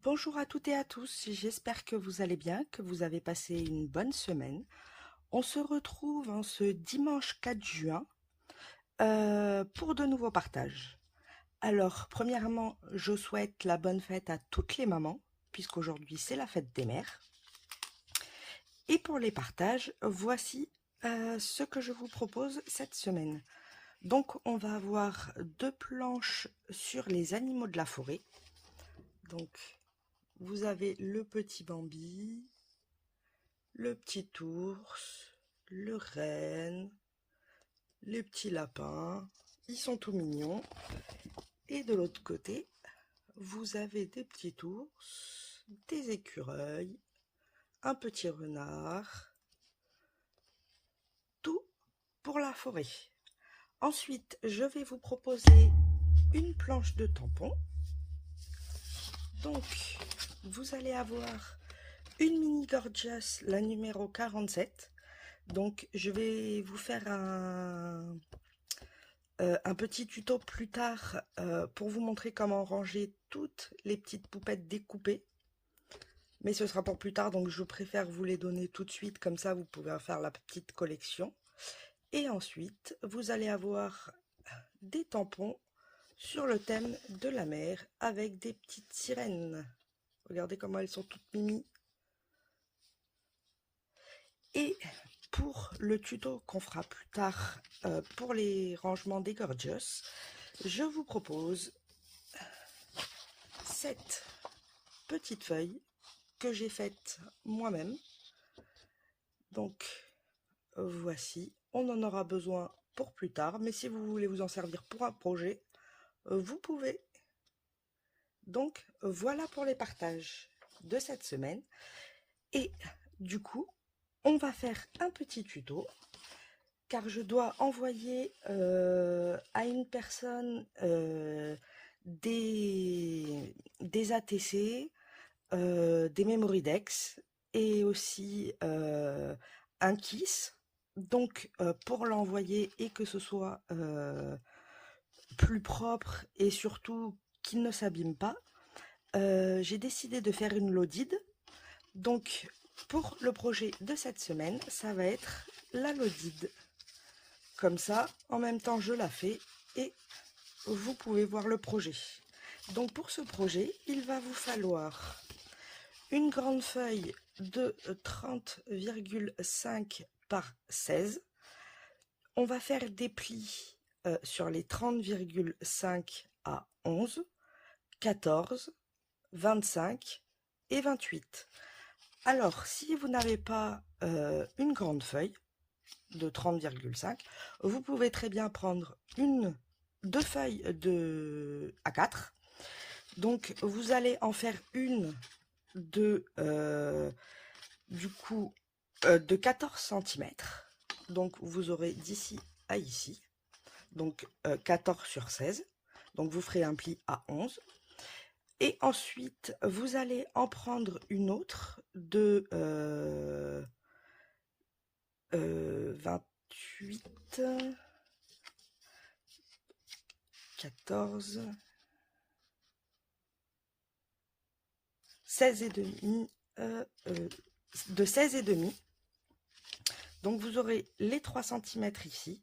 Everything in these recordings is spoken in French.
Bonjour à toutes et à tous, j'espère que vous allez bien, que vous avez passé une bonne semaine. On se retrouve en ce dimanche 4 juin pour de nouveaux partages. Alors, premièrement, je souhaite la bonne fête à toutes les mamans, puisqu'aujourd'hui c'est la fête des mères. Et pour les partages, voici ce que je vous propose cette semaine. Donc, on va avoir deux planches sur les animaux de la forêt. Donc, vous avez le petit Bambi, le petit ours, le renne, les petits lapins, ils sont tout mignons. Et de l'autre côté, vous avez des petits ours, des écureuils, un petit renard, tout pour la forêt. Ensuite, je vais vous proposer une planche de tampons. Donc, vous allez avoir une mini Gorgeous, la numéro 47. Donc, je vais vous faire un petit tuto plus tard pour vous montrer comment ranger toutes les petites poupettes découpées. Mais ce sera pour plus tard, donc je préfère vous les donner tout de suite, comme ça vous pouvez faire la petite collection. Et ensuite, vous allez avoir des tampons sur le thème de la mer avec des petites sirènes. Regardez comment elles sont toutes mimi. Et pour le tuto qu'on fera plus tard pour les rangements des Gorgeous, je vous propose cette petite feuille que j'ai faite moi-même. Donc voici, on en aura besoin pour plus tard, mais si vous voulez vous en servir pour un projet, vous pouvez. Donc voilà pour les partages de cette semaine. Et du coup, on va faire un petit tuto car je dois envoyer à une personne des ATC, des Memoridex et aussi un Kiss. Donc pour l'envoyer et que ce soit plus propre et surtout qu'il ne s'abîme pas, j'ai décidé de faire une loaded. Donc pour le projet de cette semaine, ça va être la loaded. Comme ça, en même temps, je la fais et vous pouvez voir le projet. Donc pour ce projet, il va vous falloir une grande feuille de 30,5 par 16. On va faire des plis sur les 30,5 à 11, 14, 25 et 28. Alors, si vous n'avez pas une grande feuille de 30,5, vous pouvez très bien prendre deux feuilles de A4. Donc, vous allez en faire une de de 14 cm. Donc, vous aurez d'ici à ici. Donc, 14 sur 16. Donc, vous ferez un pli à 11. Et ensuite, vous allez en prendre une autre de 28, 14, 16 et demi, de 16 et demi. Donc vous aurez les 3 cm ici,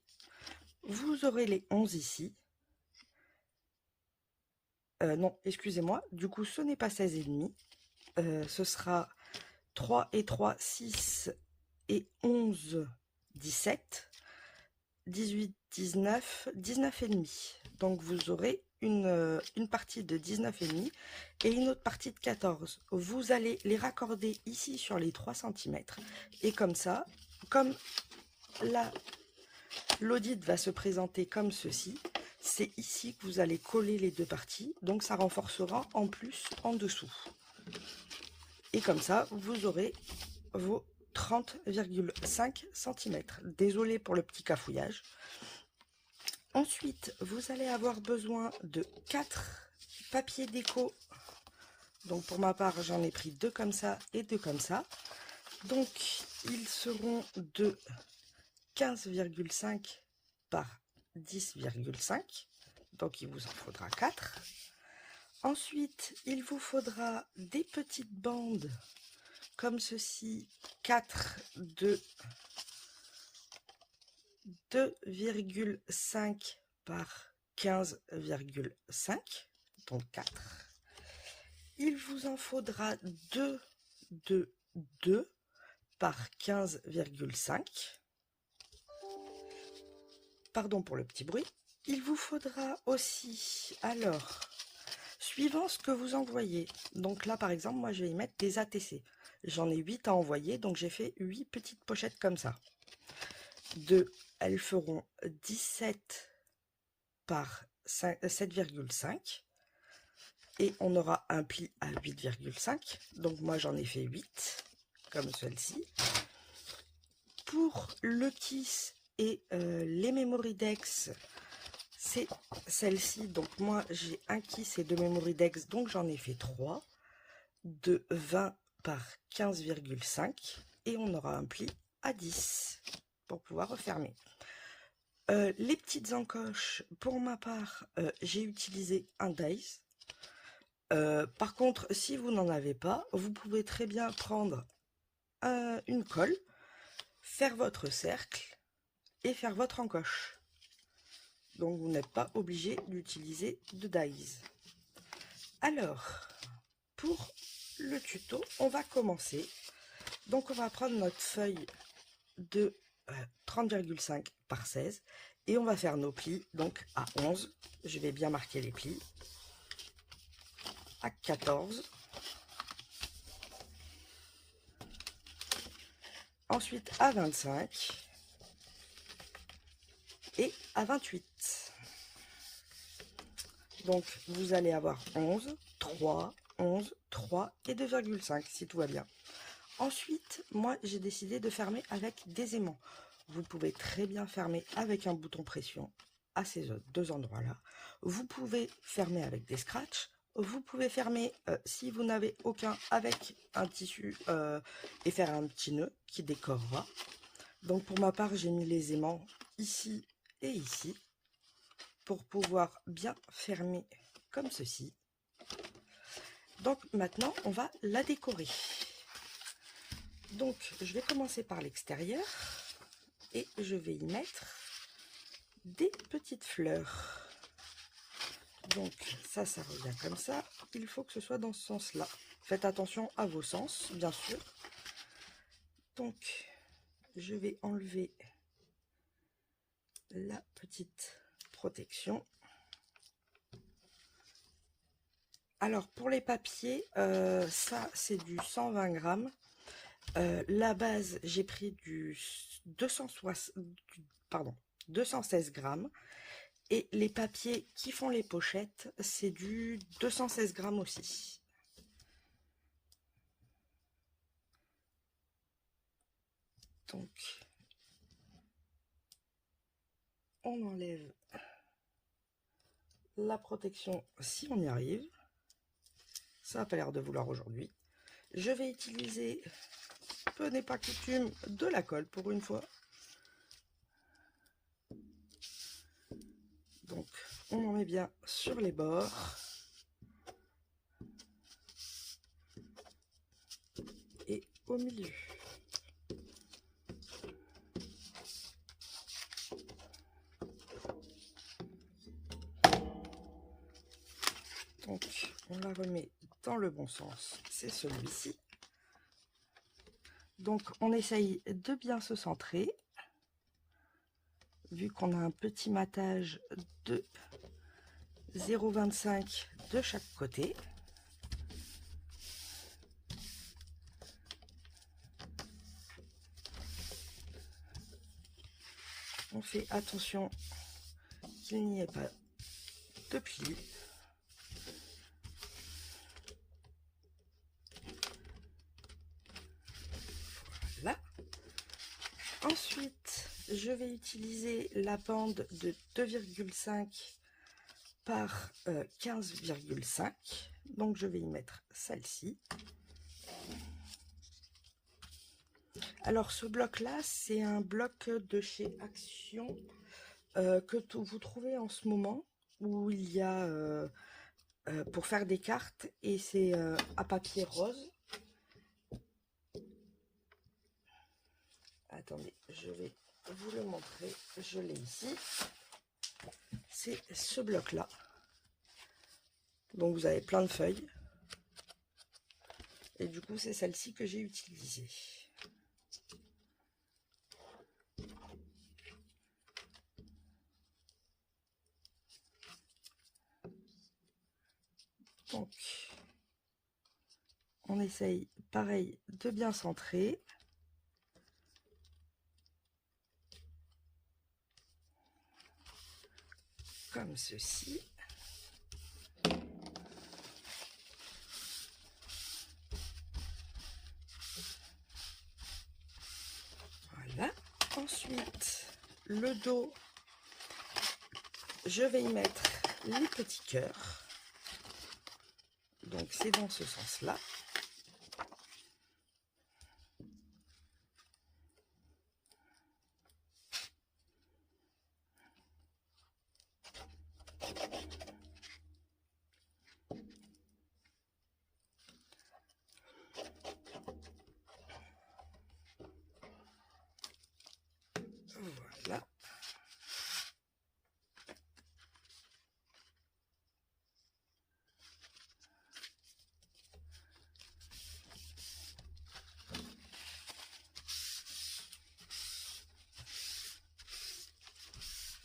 vous aurez les 11 ici. Non, excusez-moi, du coup ce n'est pas 16 et demi, ce sera 3 et 3, 6 et 11, 17, 18, 19, 19 et demi. Donc vous aurez une partie de 19 et demi et une autre partie de 14. Vous allez les raccorder ici sur les 3 cm et comme ça, comme la l'audit va se présenter comme ceci, c'est ici que vous allez coller les deux parties, donc ça renforcera en plus en dessous. Et comme ça, vous aurez vos 30,5 cm. Désolée pour le petit cafouillage. Ensuite, vous allez avoir besoin de 4 papiers déco. Donc pour ma part, j'en ai pris 2 comme ça et 2 comme ça. Donc ils seront de 15,5 par 10,5. Donc il vous en faudra 4. Ensuite, il vous faudra des petites bandes comme ceci, 4 de 2,5 par 15,5, donc 4. Il vous en faudra 2 de 2 par 15,5. Pardon pour le petit bruit. Il vous faudra aussi, alors, suivant ce que vous envoyez. Donc là, par exemple, moi, je vais y mettre des ATC. J'en ai 8 à envoyer, donc j'ai fait 8 petites pochettes comme ça. Elles feront 17 par 7,5. Et on aura un pli à 8,5. Donc moi, j'en ai fait 8, comme celle-ci. Pour le kiss et les Memoridex, c'est celle-ci. Donc moi, j'ai un kiss et 2 Memoridex, donc j'en ai fait 3. De 20 par 15,5. Et on aura un pli à 10 pour pouvoir refermer. Les petites encoches, pour ma part, j'ai utilisé un dice. Par contre, si vous n'en avez pas, vous pouvez très bien prendre une colle, faire votre cercle et faire votre encoche. Donc vous n'êtes pas obligé d'utiliser de dies. Alors, pour le tuto, on va commencer. Donc on va prendre notre feuille de 30,5 par 16 et on va faire nos plis donc à 11. Je vais bien marquer les plis. À 14. Ensuite à 25 et à 28. Donc vous allez avoir 11, 3, 11, 3 et 2,5 si tout va bien. Ensuite, moi j'ai décidé de fermer avec des aimants. Vous pouvez très bien fermer avec un bouton pression à ces deux endroits-là. Vous pouvez fermer avec des scratchs. Vous pouvez fermer, si vous n'avez aucun, avec un tissu et faire un petit nœud qui décorera. Donc pour ma part, j'ai mis les aimants ici et ici pour pouvoir bien fermer comme ceci. Donc maintenant, on va la décorer. Donc je vais commencer par l'extérieur et je vais y mettre des petites fleurs. Donc ça revient comme ça. Il faut que ce soit dans ce sens-là. Faites attention à vos sens, bien sûr. Donc je vais enlever la petite protection. Alors pour les papiers, ça c'est du 120 grammes. La base, j'ai pris du 216 grammes. Et les papiers qui font les pochettes, c'est du 216 grammes aussi. Donc, on enlève la protection si on y arrive. Ça n'a pas l'air de vouloir aujourd'hui. Je vais utiliser, peu n'est pas coutume, de la colle pour une fois. Donc, on en met bien sur les bords. Et au milieu. Donc, on la remet dans le bon sens. C'est celui-ci. Donc, on essaye de bien se centrer. Vu qu'on a un petit matage de 0,25 de chaque côté. On fait attention qu'il n'y ait pas de plis. Voilà. Ensuite, je vais utiliser la bande de 2,5 par 15,5. Donc, je vais y mettre celle-ci. Alors, ce bloc-là, c'est un bloc de chez Action que vous trouvez en ce moment, où il y a pour faire des cartes et c'est à papier rose. Attendez, je vais vous le montrer. Je l'ai ici. C'est ce bloc-là. Donc vous avez plein de feuilles. Et du coup, c'est celle-ci que j'ai utilisée. Donc, on essaye, pareil, de bien centrer. Comme ceci. Voilà. Ensuite, le dos, je vais y mettre les petits cœurs. Donc, c'est dans ce sens-là. Voilà.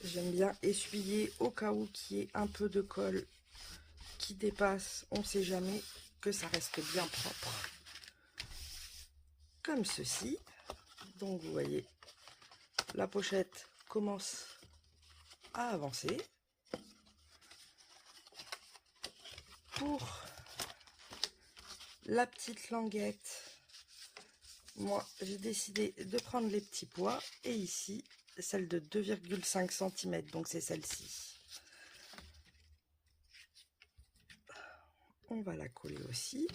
J'aime bien essuyer au cas où qu'il y ait un peu de colle qui dépasse. On ne sait jamais, que ça reste bien propre. Comme ceci. Donc vous voyez, la pochette commence à avancer. Pour la petite languette, moi j'ai décidé de prendre les petits pois et ici celle de 2,5 cm, donc c'est celle-ci. On va la coller aussi.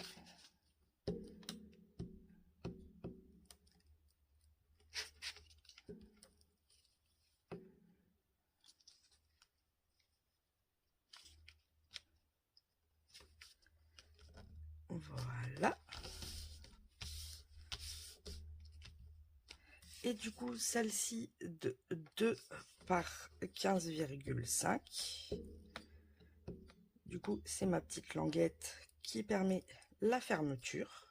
Voilà. Et du coup, celle-ci de 2 par 15,5. Du coup, c'est ma petite languette qui permet la fermeture.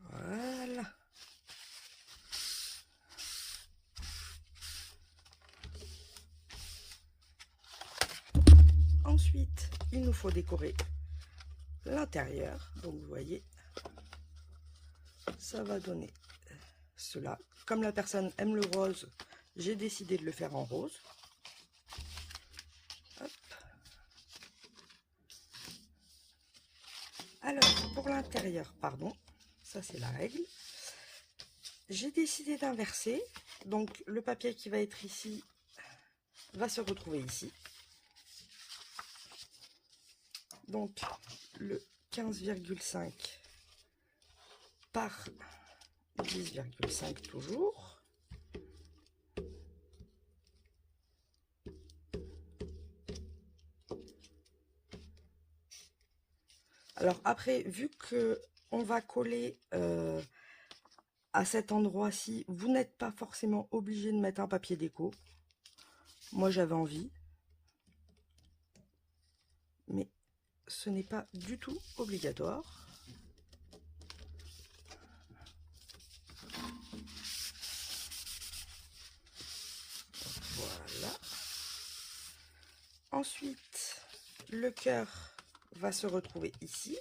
Voilà. Ensuite, il nous faut décorer l'intérieur. Donc, vous voyez, ça va donner cela. Comme la personne aime le rose, j'ai décidé de le faire en rose. Hop. Alors, pour l'intérieur, pardon, ça c'est la règle. J'ai décidé d'inverser. Donc, le papier qui va être ici va se retrouver ici. Donc, le 15,5 par 10,5 toujours. Alors après, vu que on va coller à cet endroit-ci, vous n'êtes pas forcément obligé de mettre un papier déco. Moi, j'avais envie. Mais ce n'est pas du tout obligatoire. Voilà. Ensuite, le cœur va se retrouver ici.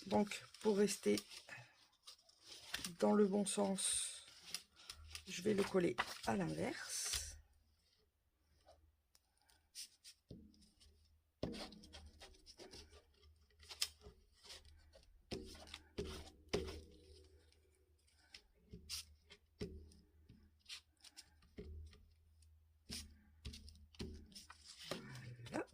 Donc, pour rester dans le bon sens, je vais le coller à l'inverse. Voilà.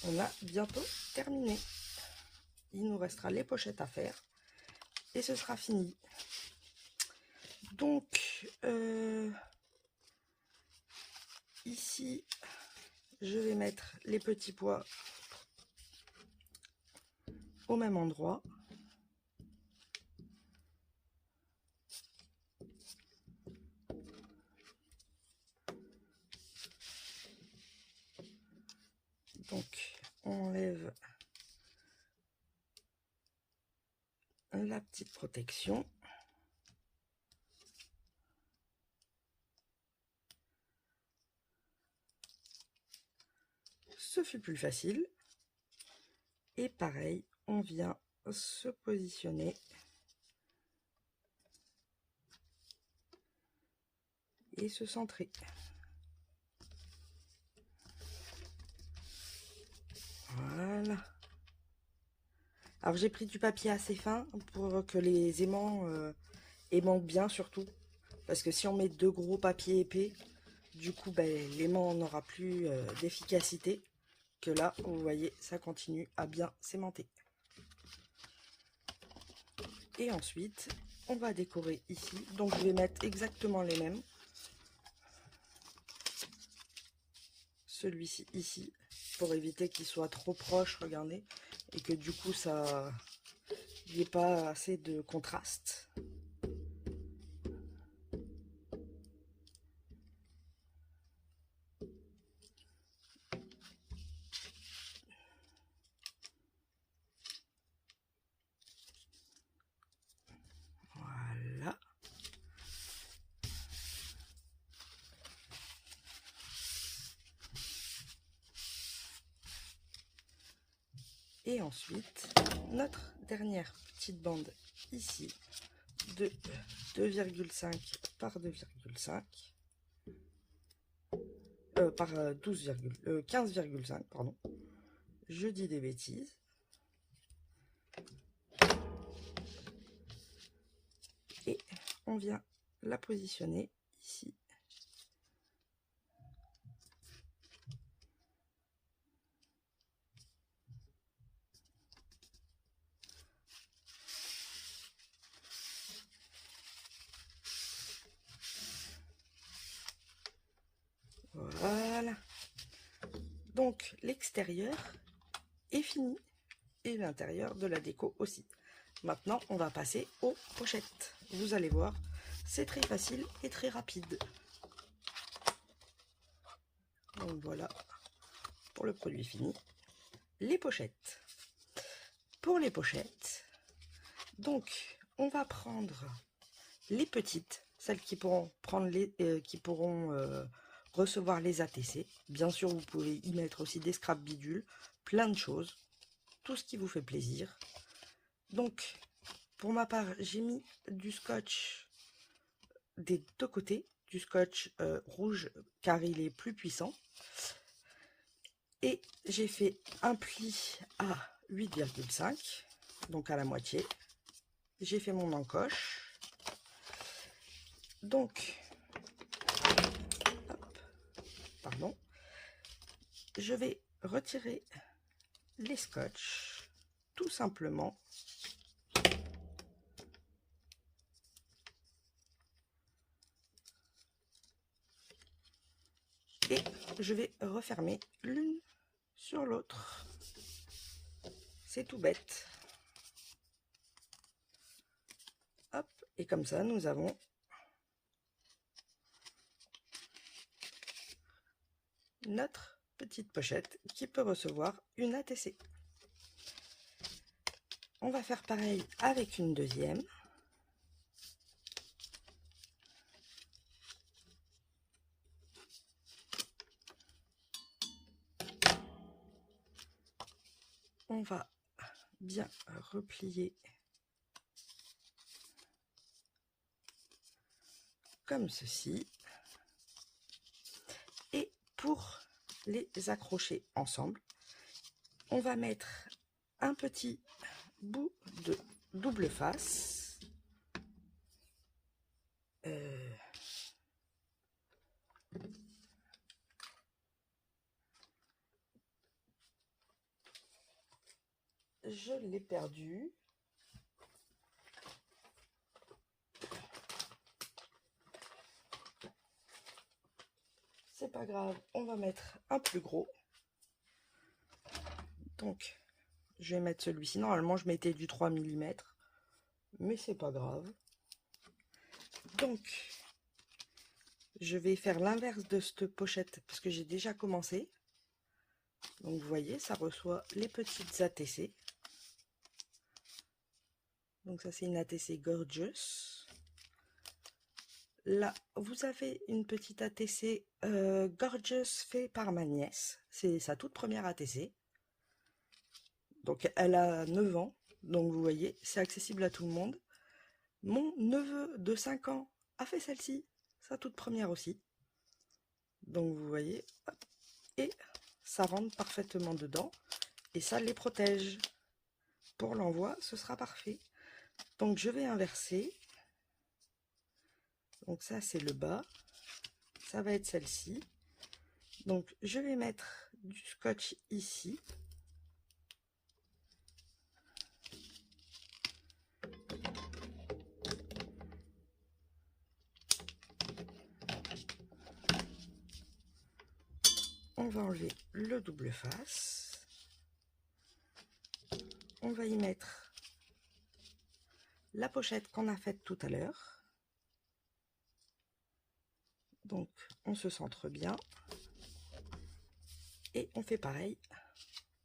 on a bientôt terminé. Il nous restera les pochettes à faire et ce sera fini. Donc, ici, je vais mettre les petits pois au même endroit. Donc, on enlève la petite protection. Ce fut plus facile. Et pareil, on vient se positionner et se centrer. Voilà. Alors j'ai pris du papier assez fin pour que les aimants aimantent bien surtout. Parce que si on met deux gros papiers épais, du coup ben, l'aimant n'aura plus d'efficacité. Que là, vous voyez, ça continue à bien s'aimanter. Et ensuite, on va décorer ici. Donc je vais mettre exactement les mêmes. Celui-ci ici, pour éviter qu'il soit trop proche, regardez. Et que du coup, ça n'y ait pas assez de contraste. Voilà. Et ensuite, notre dernière petite bande ici de 2,5 par 2,5 par 15,5 pardon. Je dis des bêtises. Et on vient la positionner ici. Voilà. Donc l'extérieur est fini et l'intérieur de la déco aussi. Maintenant, on va passer aux pochettes. Vous allez voir, c'est très facile et très rapide. Donc voilà pour le produit fini. Les pochettes. Pour les pochettes, donc on va prendre les petites, celles qui pourront prendre recevoir les ATC. Bien sûr, vous pouvez y mettre aussi des scraps bidules, plein de choses, tout ce qui vous fait plaisir. Donc, pour ma part, j'ai mis du scotch des deux côtés, du scotch rouge car il est plus puissant. Et j'ai fait un pli à 8,5, donc à la moitié. J'ai fait mon encoche. Donc, hop, pardon, je vais retirer les scotch tout simplement. Et je vais refermer l'une sur l'autre. C'est tout bête. Hop, et comme ça, nous avons notre petite pochette qui peut recevoir une ATC. On va faire pareil avec une deuxième. On va bien replier comme ceci. Et pour les accrocher ensemble, on va mettre un petit bout de double face. je l'ai perdu. C'est pas grave, on va mettre un plus gros. Donc, je vais mettre celui-ci. Normalement, je mettais du 3 mm, mais c'est pas grave. Donc, je vais faire l'inverse de cette pochette parce que j'ai déjà commencé. Donc, vous voyez, ça reçoit les petites ATC. Donc, ça, c'est une ATC Gorgeous. Là, vous avez une petite ATC Gorgeous fait par ma nièce. C'est sa toute première ATC. Donc, elle a 9 ans. Donc, vous voyez, c'est accessible à tout le monde. Mon neveu de 5 ans a fait celle-ci. Sa toute première aussi. Donc, vous voyez. Hop, et ça rentre parfaitement dedans. Et ça les protège. Pour l'envoi, ce sera parfait. Donc, je vais inverser. Donc, ça, c'est le bas. Ça va être celle-ci. Donc, je vais mettre du scotch ici. On va enlever le double face. On va y mettre la pochette qu'on a faite tout à l'heure. Donc, on se centre bien. Et on fait pareil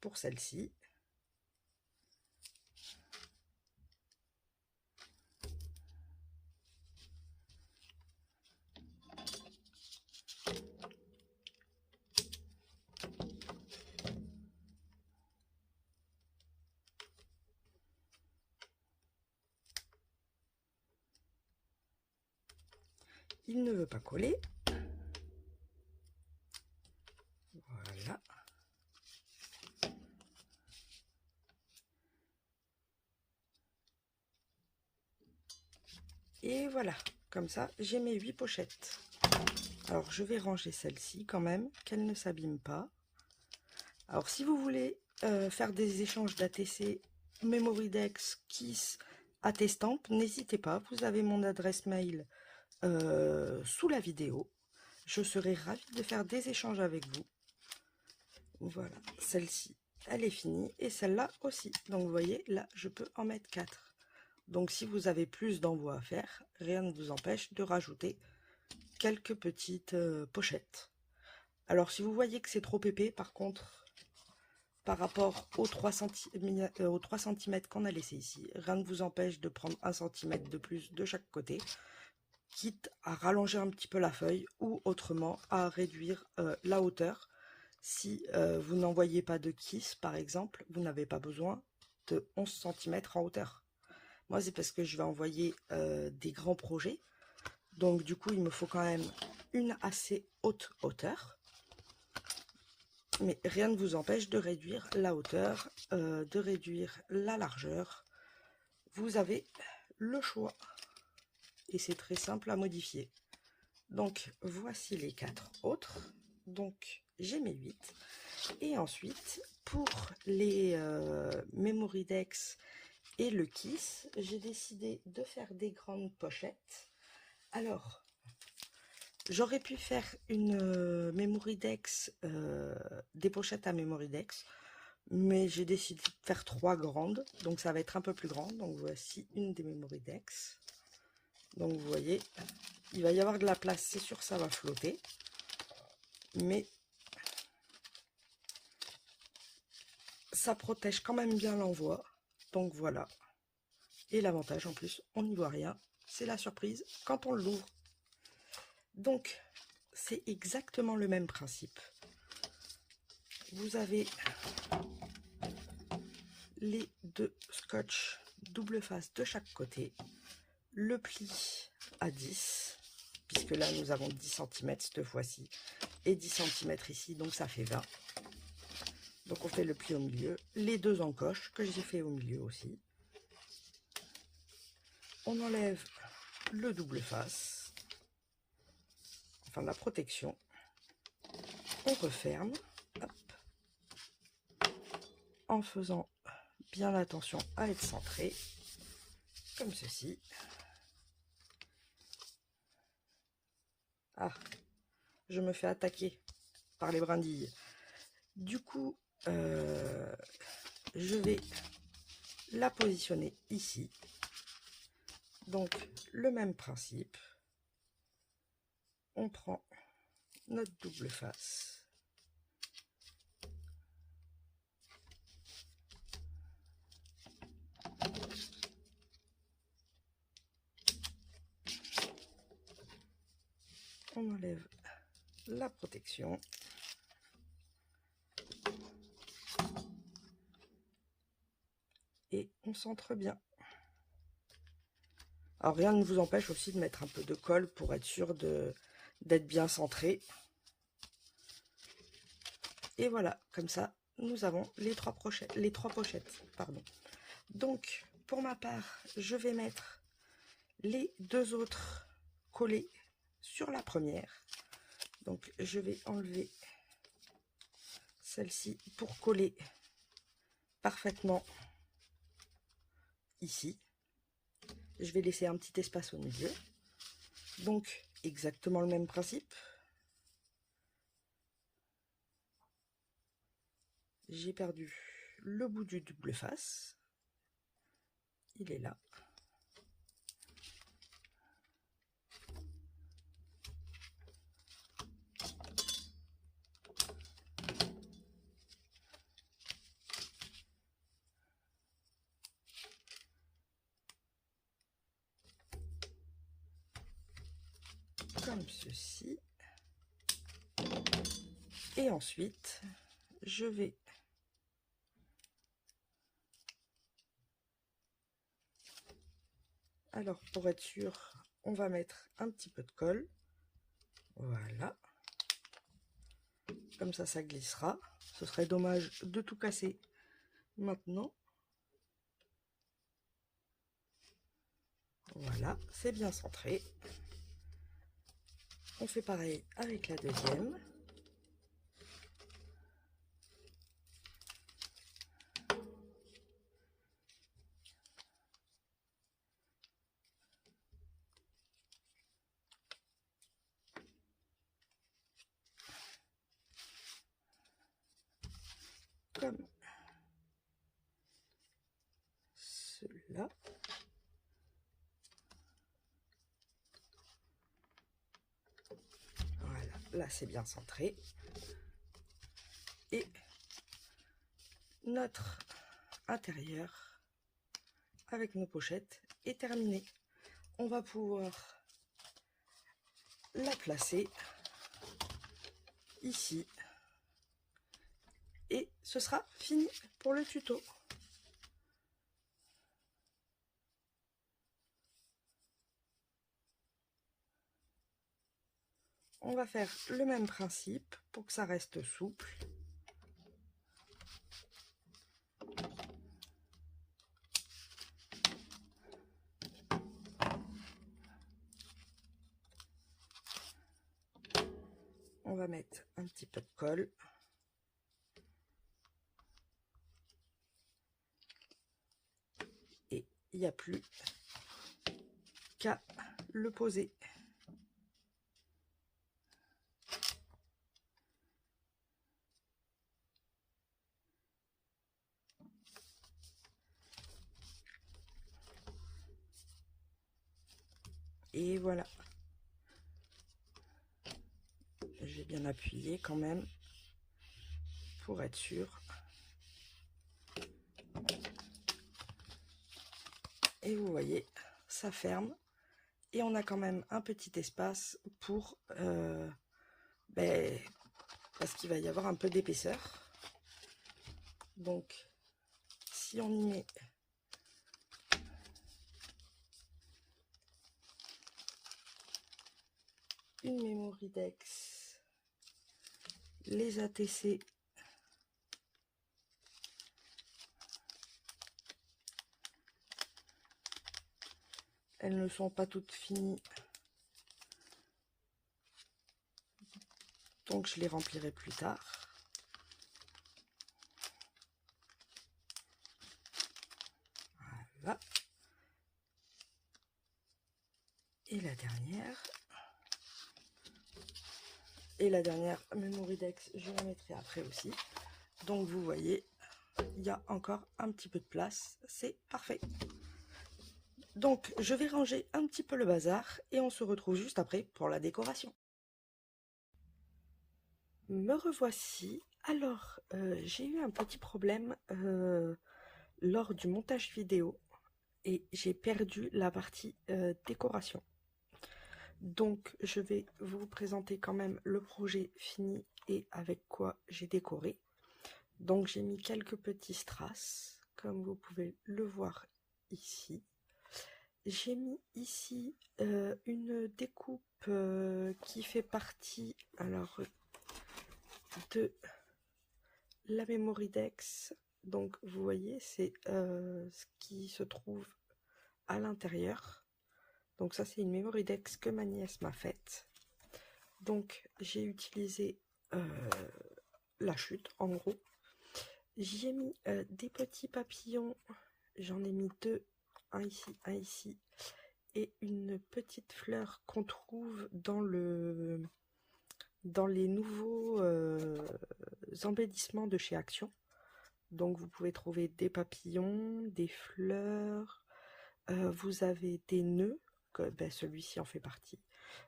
pour celle-ci. Il ne veut pas coller. Voilà. Et voilà, comme ça, j'ai mes 8 pochettes. Alors, je vais ranger celle-ci quand même, qu'elle ne s'abîme pas. Alors, si vous voulez faire des échanges d'ATC, Memorydex, Kiss, AT-Stamp, n'hésitez pas. Vous avez mon adresse mail sous la vidéo. Je serai ravie de faire des échanges avec vous. Voilà, celle-ci, elle est finie. Et celle-là aussi. Donc, vous voyez, là, je peux en mettre 4. Donc, si vous avez plus d'envois à faire, rien ne vous empêche de rajouter quelques petites pochettes. Alors, si vous voyez que c'est trop épais, par contre, par rapport aux 3 cm qu'on a laissé ici, rien ne vous empêche de prendre 1 cm de plus de chaque côté, quitte à rallonger un petit peu la feuille ou autrement à réduire la hauteur. Si vous n'envoyez pas de kiss, par exemple, vous n'avez pas besoin de 11 cm en hauteur. Moi, c'est parce que je vais envoyer des grands projets. Donc, du coup, il me faut quand même une assez haute hauteur. Mais rien ne vous empêche de réduire la hauteur, de réduire la largeur. Vous avez le choix. Et c'est très simple à modifier. Donc, voici les 4 autres. Donc, j'ai mes 8. Et ensuite, pour les Memorydex et le Kiss, j'ai décidé de faire des grandes pochettes. Alors, j'aurais pu faire une Memorydex, des pochettes à Memorydex, mais j'ai décidé de faire 3 grandes, donc ça va être un peu plus grand. Donc voici une des Memorydex. Donc vous voyez, il va y avoir de la place, c'est sûr, ça va flotter, mais ça protège quand même bien l'envoi. Donc voilà. Et l'avantage en plus, on n'y voit rien. C'est la surprise quand on l'ouvre. Donc, c'est exactement le même principe. Vous avez les 2 scotch double face de chaque côté. Le pli à 10, puisque là nous avons 10 cm cette fois-ci, et 10 cm ici, donc ça fait 20. Donc on fait le pli au milieu. Les 2 encoches que j'ai fait au milieu aussi. On enlève le double face, enfin la protection. On referme, hop, en faisant bien attention à être centré, comme ceci. Ah, je me fais attaquer par les brindilles. Du coup, je vais la positionner ici. Donc, le même principe. On prend notre double face. On enlève la protection. Et on centre bien. Alors rien ne vous empêche aussi de mettre un peu de colle pour être sûr d'être bien centré. Et voilà, comme ça, nous avons les trois pochettes. Pardon. Donc, pour ma part, je vais mettre les deux autres collés sur la première. Donc, je vais enlever celle-ci pour coller parfaitement ici. Je vais laisser un petit espace au milieu. Donc, exactement le même principe. J'ai perdu le bout du double face. Il est là. Comme ceci. Et ensuite, je vais alors pour être sûr, on va mettre un petit peu de colle. Voilà. Comme ça glissera. Ce serait dommage de tout casser maintenant. Voilà, c'est bien centré. On fait pareil avec la deuxième. Comme cela. Voilà, là c'est bien centré. Et notre intérieur avec nos pochettes est terminé. On va pouvoir la placer ici. Et ce sera fini pour le tuto. On va faire le même principe pour que ça reste souple. On va mettre un petit peu de colle. Et il n'y a plus qu'à le poser. Et voilà. J'ai bien appuyé quand même pour être sûr. Et vous voyez, ça ferme. Et on a quand même un petit espace pour... parce qu'il va y avoir un peu d'épaisseur. Donc, si on y met une Memoridex, les ATC, elles ne sont pas toutes finies, donc je les remplirai plus tard. Et la dernière. Et la dernière Memoridex, je la mettrai après aussi. Donc vous voyez, il y a encore un petit peu de place, c'est parfait. Donc je vais ranger un petit peu le bazar et on se retrouve juste après pour la décoration. Me revoici. Alors, j'ai eu un petit problème lors du montage vidéo et j'ai perdu la partie décoration. Donc je vais vous présenter quand même le projet fini et avec quoi j'ai décoré. Donc j'ai mis quelques petits strass, comme vous pouvez le voir ici. J'ai mis ici une découpe qui fait partie alors de la Memoridex. Donc vous voyez, c'est ce qui se trouve à l'intérieur. Donc ça c'est une Memoridex que ma nièce m'a faite. Donc j'ai utilisé la chute en gros. J'y ai mis des petits papillons, j'en ai mis deux, un ici, et une petite fleur qu'on trouve dans les nouveaux embellissements de chez Action. Donc vous pouvez trouver des papillons, des fleurs, vous avez des nœuds, ben, celui-ci en fait partie.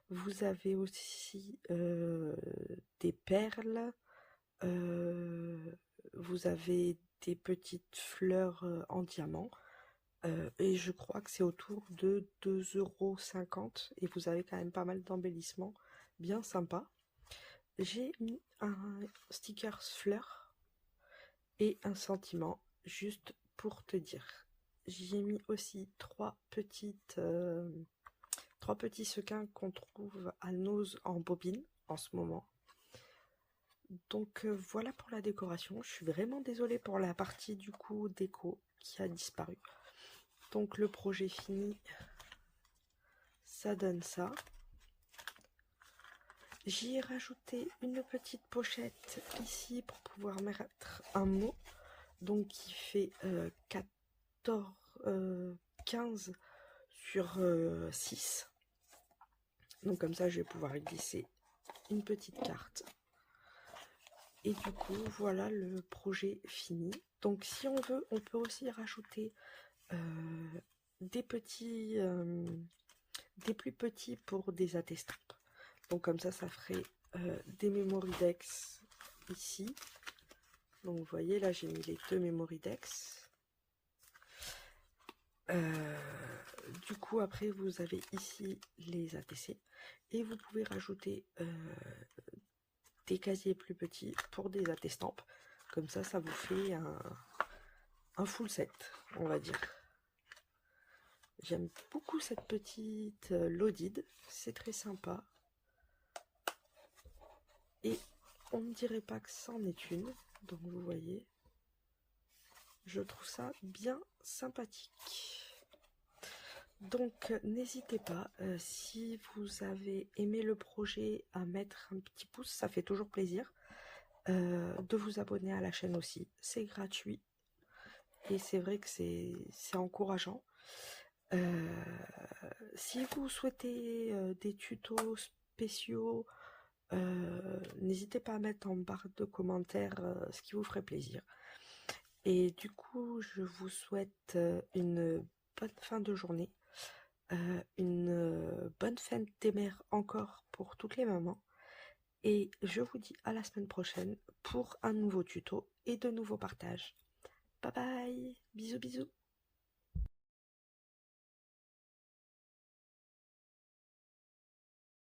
Vous avez aussi des perles, vous avez des petites fleurs en diamant. Et je crois que c'est autour de 2,50 € et vous avez quand même pas mal d'embellissements bien sympas. J'ai mis un sticker fleur et un sentiment juste pour te dire. J'y ai mis aussi trois petits sequins qu'on trouve à Nose en bobine en ce moment. Donc voilà pour la décoration. Je suis vraiment désolée pour la partie du coup déco qui a disparu. Donc le projet fini, ça donne ça. J'y ai rajouté une petite pochette ici pour pouvoir mettre un mot. Donc qui fait 15 sur 6. Donc comme ça je vais pouvoir glisser une petite carte. Et du coup voilà le projet fini. Donc si on veut, on peut aussi rajouter des petits des plus petits pour des attestants. Donc comme ça ferait des Memoridex ici. Donc vous voyez là j'ai mis les deux Memoridex. Du coup après vous avez ici les ATC et vous pouvez rajouter des casiers plus petits pour des attestants. Comme ça vous fait un full set, on va dire. J'aime beaucoup cette petite loaded, c'est très sympa. Et on ne dirait pas que c'en est une, donc vous voyez, je trouve ça bien sympathique. Donc n'hésitez pas, si vous avez aimé le projet, à mettre un petit pouce, ça fait toujours plaisir. De vous abonner à la chaîne aussi, c'est gratuit et c'est vrai que c'est encourageant. Si vous souhaitez des tutos spéciaux, n'hésitez pas à mettre en barre de commentaires ce qui vous ferait plaisir. Et du coup je vous souhaite une bonne fin de journée, une bonne fin des mères encore pour toutes les mamans, et je vous dis à la semaine prochaine pour un nouveau tuto et de nouveaux partages. Bye bye, bisous bisous.